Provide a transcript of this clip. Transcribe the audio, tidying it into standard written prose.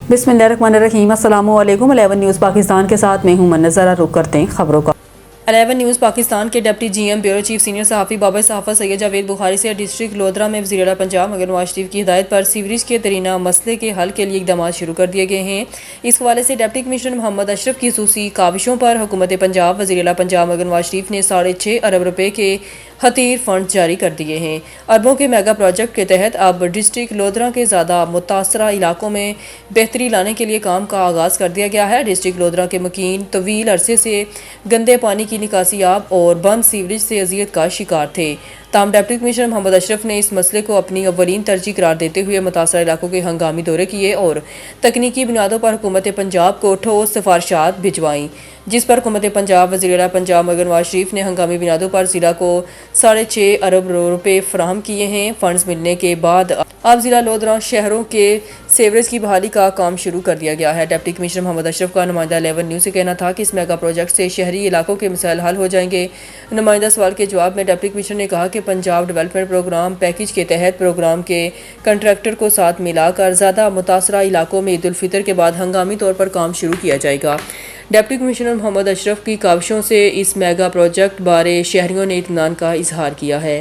बिस्मिल्लाहिर्रहमानिर्रहीम। अस्सलामु अलैकुम। 11 न्यूज़ पाकिस्तान के साथ मैं हूं मन। ज़रा रुक करते हैं खबरों का। 11 न्यूज़ पाकिस्तान के deputy GM bureau chief senior सहाफ़ी बाबर सहाफ़त सैयद जावेद बुखारी से डिस्ट्रिक्ट लोधरा में वज़ीर आला पंजाब मगर नवाज शरीफ की हिदायत पर सीवरेज के दरीना मसले के हल के लिए इक़दाम शुरू कर दिए गए हैं। इस हवाले से डिप्टी कमिश्नर मोहम्मद अशरफ की ख़ुसूसी काविशों पर हुकूमत पंजाब वज़ीर आला पंजाब मगर नवाज शरीफ ने 6.5 अरब रुपए के हतीर फंड जारी कर दिए हैं। अरबों के मेगा प्रोजेक्ट के तहत अब डिस्ट्रिक्ट लोधरा के ज़्यादा मुतासरा इलाकों में बेहतरी लाने के लिए काम का आगाज़ कर दिया गया है। डिस्ट्रिक्ट लोधरा के मकीन तवील अरसे से गंदे पानी की निकासियाब और बंद सीवरेज से अजियत का शिकार थे। ताहम डिप्टी कमिश्नर मोहम्मद अशरफ ने इस मसले को अपनी अव्वलीन तरजीह करार देते हुए मुतासरा इलाकों के हंगामी दौरे किए और तकनीकी बुनियादों पर हुकूमत पंजाब को ठोस सिफारिशात भिजवाईं, जिस पर हुकूमत पंजाब वज़ीर आला पंजाब मगर नवाज शरीफ ने हंगामी बुनियादों पर ज़िला को 6.5 अरब रुपए फराहम किए हैं। फंड्स मिलने के बाद अब ज़िला लोधरा शहरों के सीवरेज की बहाली का काम शुरू कर दिया गया है। डिप्टी कमिश्नर मोहम्मद अशरफ का नुमाइंदा 11 न्यूज़ से कहना था कि इस मेगा प्रोजेक्ट से शहरी इलाकों के मसाइल हल हो जाएंगे। नुमाइंदा सवाल के जवाब में डिप्टी कमिश्नर ने कहा कि पंजाब डेवलपमेंट प्रोग्राम पैकेज के तहत प्रोग्राम के कंट्रैक्टर को साथ मिलाकर ज़्यादा मुतासरा इलाकों में ईद उल फितर के बाद हंगामी तौर पर काम शुरू किया जाएगा। डिप्टी कमिश्नर मोहम्मद अशरफ की काविशों से इस मेगा प्रोजेक्ट बारे शहरियों ने इत्मीनान का इजहार किया है।